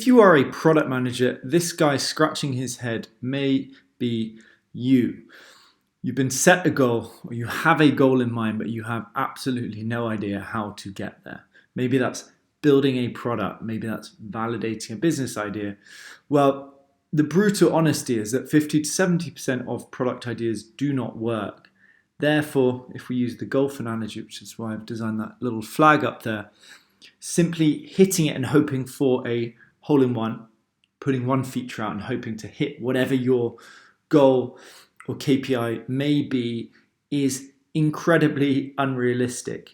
If you are a product manager, this guy scratching his head may be you. You've been set a goal, or you have a goal in mind, but you have absolutely no idea how to get there. Maybe that's building a product, maybe that's validating a business idea. Well, the brutal honesty is that 50 to 70% of product ideas do not work. Therefore, if we use the golf analogy, which is why I've designed that little flag up there, simply hitting it and hoping for a hole in one, putting one feature out and hoping to hit whatever your goal or KPI may be is incredibly unrealistic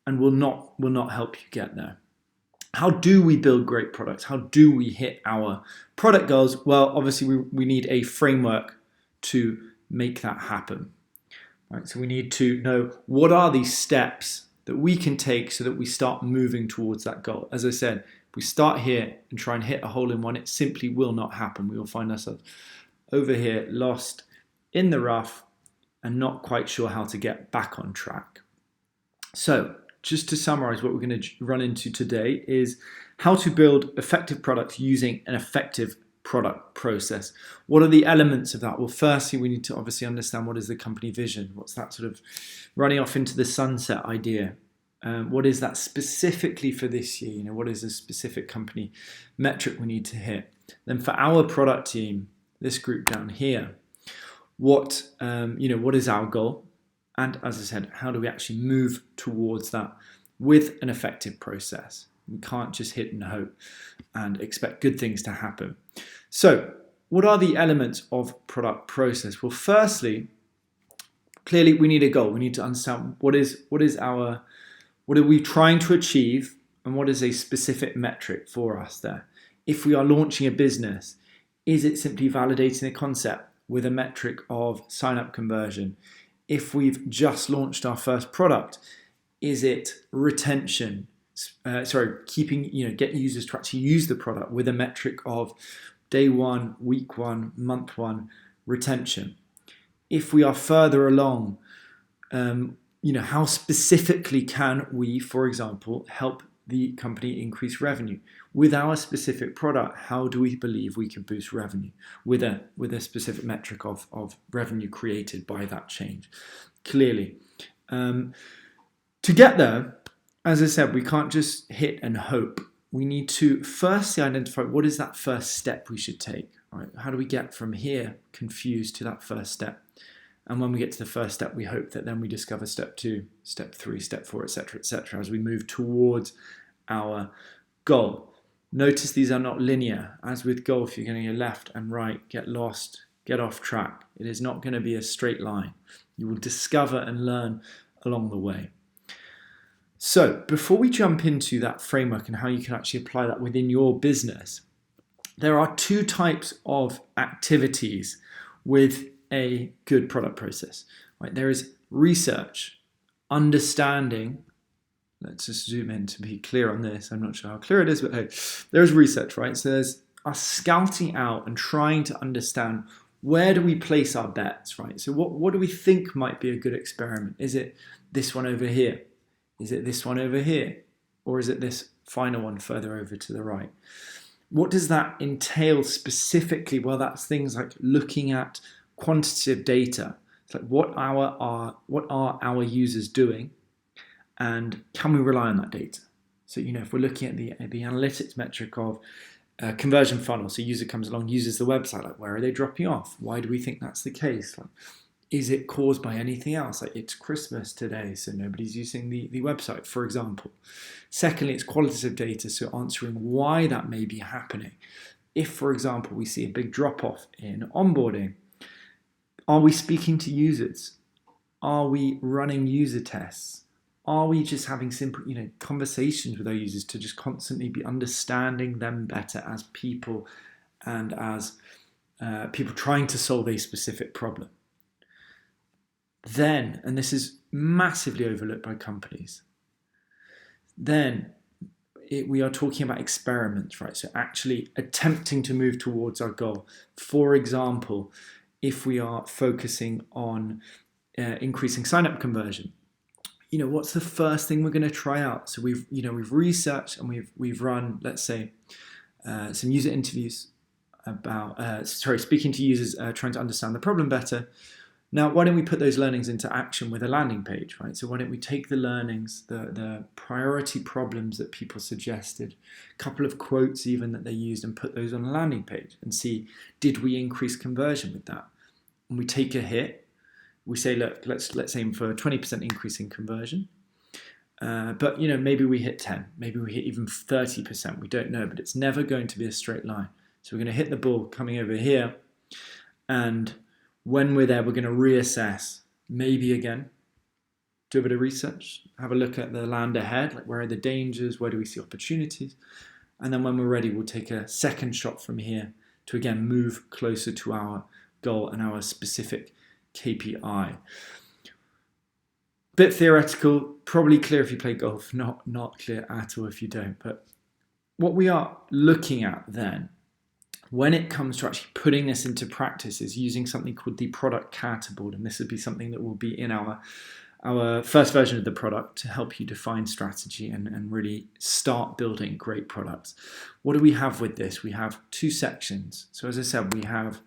and will not help you get there. How do we build great products? How do we hit our product goals? Well, obviously we need a framework to make that happen. Right? So we need to know what are these steps that we can take so that we start moving towards that goal. As I said, if we start here and try and hit a hole in one, it simply will not happen. We will find ourselves over here, lost in the rough and not quite sure how to get back on track. So just to summarize, what we're going to run into today is how to build effective products using an effective product process. What are the elements of that? Well, firstly, we need to obviously understand what is the company vision. What's that sort of running off into the sunset idea? What is that specifically for this year? What is a specific company metric we need to hit? Then for our product team, this group down here, what is our goal? And as I said, how do we actually move towards that with an effective process? We can't just hit and hope and expect good things to happen. So what are the elements of product process? Well, firstly, clearly we need a goal. We need to understand what are we trying to achieve and what is a specific metric for us there. If we are launching a business, is it simply validating a concept with a metric of sign-up conversion? If we've just launched our first product, is it retention? Get users to actually use the product with a metric of day one, week one, month one retention. If we are further along, how specifically can we, for example, help the company increase revenue? With our specific product, how do we believe we can boost revenue with a specific metric of revenue created by that change? Clearly. To get there, as I said, we can't just hit and hope. We need to firstly identify what is that first step we should take. Right? How do we get from here confused to that first step? And when we get to the first step, we hope that then we discover step 2, step 3, step 4, etc., as we move towards our goal. Notice these are not linear. As with golf, you're going to go left and right, get lost, get off track. It is not going to be a straight line. You will discover and learn along the way. So before we jump into that framework and how you can actually apply that within your business, there are 2 types of activities with a good product process. Right? There is research, understanding. Let's just zoom in to be clear on this. I'm not sure how clear it is, but hey, there's research, right? So there's us scouting out and trying to understand where do we place our bets, right? So what do we think might be a good experiment? Is it this one over here? Is it this one over here? Or is it this final one further over to the right? What does that entail specifically? Well, that's things like looking at quantitative data. It's like what are our users doing? And can we rely on that data? So, if we're looking at the analytics metric of conversion funnel, so user comes along, uses the website, like where are they dropping off? Why do we think that's the case? Like, is it caused by anything else? Like it's Christmas today, so nobody's using the website, for example. Secondly, it's qualitative data, so answering why that may be happening. If, for example, we see a big drop-off in onboarding, are we speaking to users? Are we running user tests? Are we just having simple, conversations with our users to just constantly be understanding them better as people and as people trying to solve a specific problem? Then, and this is massively overlooked by companies, then we are talking about experiments, right? So actually attempting to move towards our goal. For example, if we are focusing on increasing sign-up conversion, what's the first thing we're going to try out? So we've researched and we've run, let's say, some user interviews about, speaking to users, trying to understand the problem better. Now, why don't we put those learnings into action with a landing page, right? So why don't we take the learnings, the priority problems that people suggested, a couple of quotes even that they used, and put those on a landing page and see, did we increase conversion with that? And we take a hit. We say, look, let's aim for a 20% increase in conversion. But maybe we hit 10, maybe we hit even 30%. We don't know, but it's never going to be a straight line. So we're going to hit the ball coming over here, and when we're there, we're going to reassess, maybe again, do a bit of research, have a look at the land ahead, like where are the dangers, where do we see opportunities, and then when we're ready, we'll take a second shot from here to again move closer to our goal and our specific KPI. Bit theoretical, probably clear if you play golf, not clear at all if you don't. But what we are looking at then, when it comes to actually putting this into practice, is using something called the product charter board. And this would be something that will be in our first version of the product to help you define strategy and really start building great products. What do we have with this? We have two sections. So as I said, we have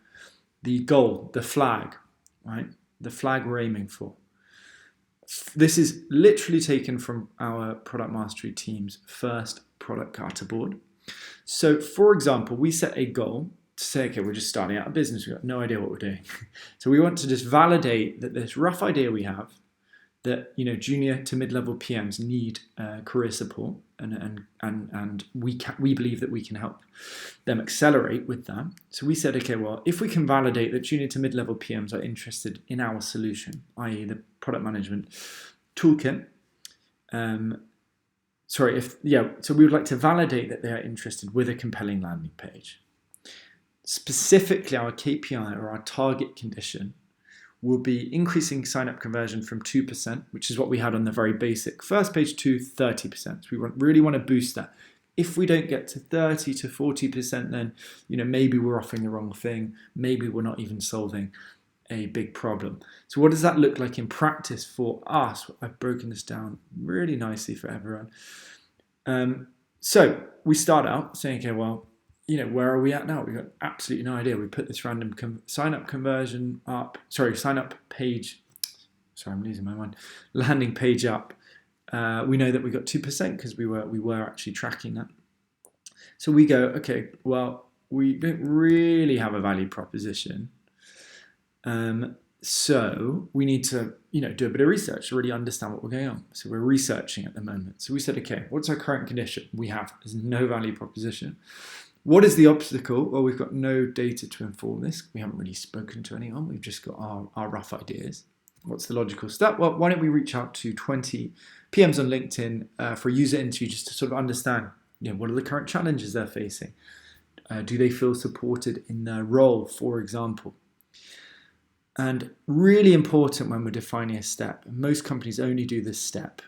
the goal, the flag, right? The flag we're aiming for. This is literally taken from our product mastery team's first product charter board. So, for example, we set a goal to say, okay, we're just starting out a business. We've got no idea what we're doing. So we want to just validate that this rough idea we have, that junior to mid-level PMs need career support, and we believe that we can help them accelerate with that. So we said, okay, well, if we can validate that junior to mid-level PMs are interested in our solution, i.e. the product management toolkit, so we would like to validate that they are interested with a compelling landing page. Specifically, our KPI, or our target condition, will be increasing sign-up conversion from 2%, which is what we had on the very basic first page, to 30%. So we really want to boost that. If we don't get to 30 to 40%, then maybe we're offering the wrong thing. Maybe we're not even solving a big problem. So what does that look like in practice for us? I've broken this down really nicely for everyone. So we start out saying, okay, well, where are we at now? We've got absolutely no idea. We put this random sign-up page, I'm losing my mind, landing page up. We know that we got 2% because we were actually tracking that. So we go, okay, well, we don't really have a value proposition. So we need to, do a bit of research to really understand what we're going on. So we're researching at the moment. So we said, okay, what's our current condition? There's no value proposition. What is the obstacle? Well, we've got no data to inform this. We haven't really spoken to anyone. We've just got our rough ideas. What's the logical step? Well, why don't we reach out to 20 PMs on LinkedIn for a user interview, just to sort of understand, what are the current challenges they're facing? Do they feel supported in their role, for example? And really important when we're defining a step, and most companies only do this step,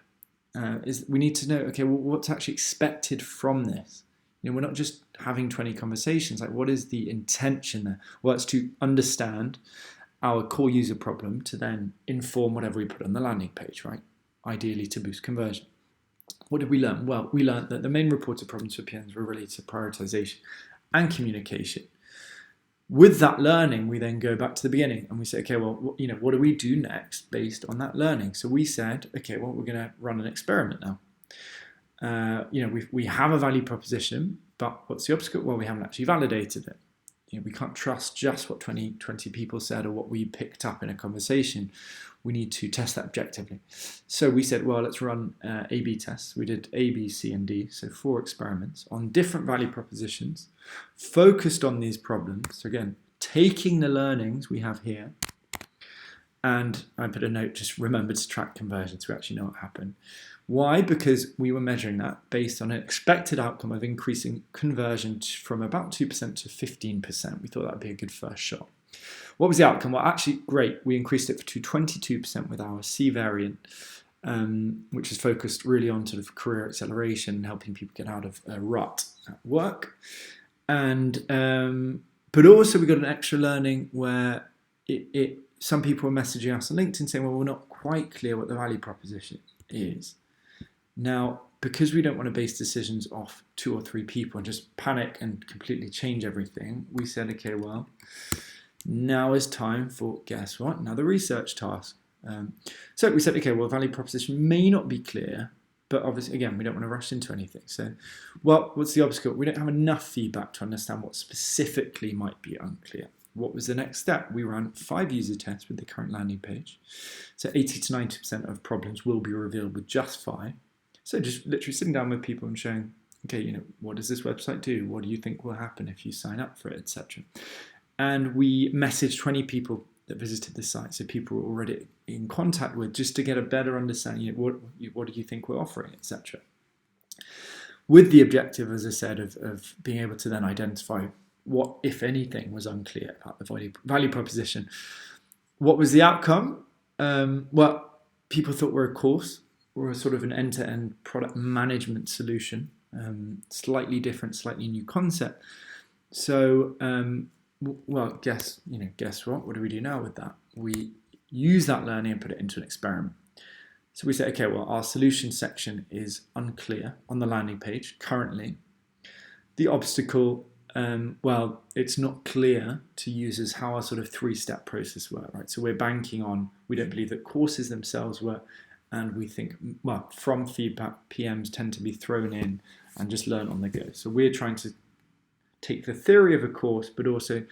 is we need to know, okay, well, what's actually expected from this? We're not just having 20 conversations. Like, what is the intention there? Well, it's to understand our core user problem to then inform whatever we put on the landing page, right? Ideally to boost conversion. What did we learn? Well, we learned that the main reported problems for PMs were related to prioritization and communication. With that learning, we then go back to the beginning and we say, okay, well, what do we do next based on that learning? So we said, okay, well, we're going to run an experiment now. We have a value proposition, but what's the obstacle? Well, we haven't actually validated it. We can't trust just what 20 people said or what we picked up in a conversation. We need to test that objectively. So we said, well, let's run A/B tests. We did A, B, C, and D, so 4 experiments on different value propositions, focused on these problems. So again, taking the learnings we have here, and I put a note, just remember to track conversion so we actually know what happened. Why? Because we were measuring that based on an expected outcome of increasing conversion from about 2% to 15%. We thought that would be a good first shot. What was the outcome? Well, actually, great. We increased it to 22% with our C variant, which is focused really on sort of career acceleration and helping people get out of a rut at work. And but also we got an extra learning where some people were messaging us on LinkedIn saying, well, we're not quite clear what the value proposition is. Now, because we don't want to base decisions off 2 or 3 people and just panic and completely change everything, we said, okay, well, now is time for, guess what, another research task. So we said, okay, well, value proposition may not be clear, but obviously, again, we don't want to rush into anything. So, well, what's the obstacle? We don't have enough feedback to understand what specifically might be unclear. What was the next step? We ran 5 user tests with the current landing page. So 80 to 90% of problems will be revealed with just 5. So just literally sitting down with people and showing, okay, what does this website do? What do you think will happen if you sign up for it, etc. And we messaged 20 people that visited the site, so people were already in contact with, just to get a better understanding. What do you think we're offering, etc. With the objective, as I said, of being able to then identify what, if anything, was unclear about the value proposition. What was the outcome? Well, people thought we're a course or a sort of an end-to-end product management solution, slightly different, slightly new concept. So, well, guess what? What do we do now with that? We use that learning and put it into an experiment. So we say, okay, well, our solution section is unclear on the landing page currently. The obstacle, well, it's not clear to users how our sort of 3-step process works, right? So we're banking on, we don't believe that courses themselves work, and we think, well, from feedback, PMs tend to be thrown in and just learn on the go. So we're trying to take the theory of a course, but also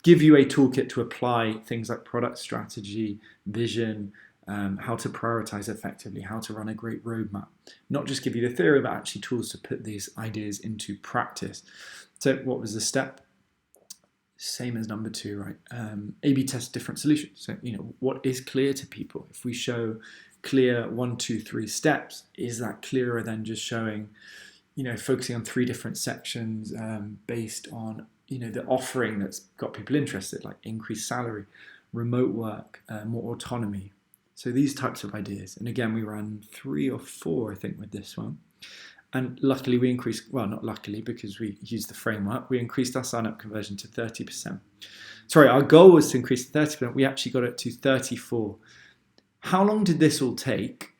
give you a toolkit to apply things like product strategy, vision, how to prioritize effectively, how to run a great roadmap. Not just give you the theory, but actually tools to put these ideas into practice. So what was the step? Same as number 2, right? A/B test different solutions. So, what is clear to people? If we show clear 1, 2, 3 steps, is that clearer than just showing, focusing on 3 different sections based on, the offering that's got people interested, like increased salary, remote work, more autonomy. So these types of ideas. And again, we ran 3 or 4, I think, with this one. And luckily we increased, well, not luckily because we used the framework, we increased our sign-up conversion to 30%. Sorry, our goal was to increase to 30%. We actually got it to 34%. How long did this all take?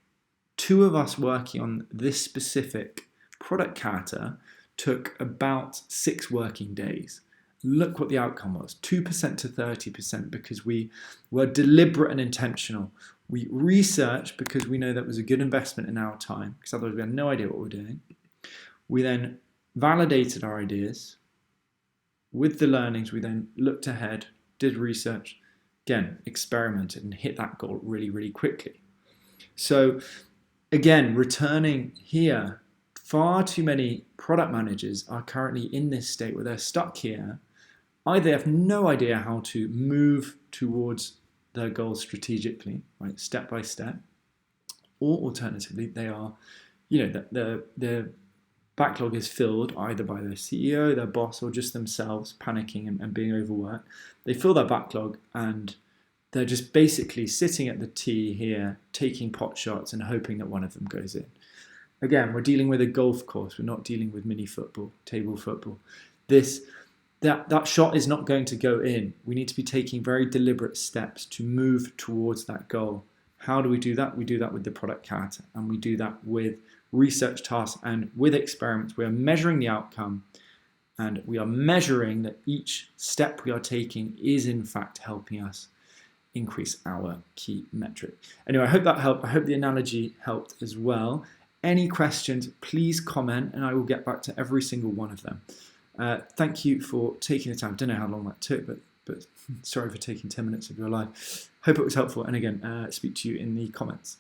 2 of us working on this specific product kata took about 6 working days. Look what the outcome was, 2% to 30%, because we were deliberate and intentional. We researched because we know that was a good investment in our time, because otherwise we had no idea what we were doing. We then validated our ideas. With the learnings, we then looked ahead, did research, again, experimented and hit that goal really, really quickly. So again, returning here, far too many product managers are currently in this state where they're stuck here. Either they have no idea how to move towards their goals strategically, right, step by step, or alternatively, they are, their backlog is filled either by their CEO, their boss, or just themselves panicking and being overworked. They fill their backlog and they're just basically sitting at the tee here, taking pot shots and hoping that one of them goes in. Again, we're dealing with a golf course. We're not dealing with mini football, table football. That shot is not going to go in. We need to be taking very deliberate steps to move towards that goal. How do we do that? We do that with the product kata, and we do that with research tasks and with experiments. We are measuring the outcome, and we are measuring that each step we are taking is in fact helping us increase our key metric. Anyway, I hope that helped. I hope the analogy helped as well. Any questions, please comment and I will get back to every single one of them. Thank you for taking the time. Don't know how long that took, but sorry for taking 10 minutes of your life. Hope it was helpful. And again, speak to you in the comments.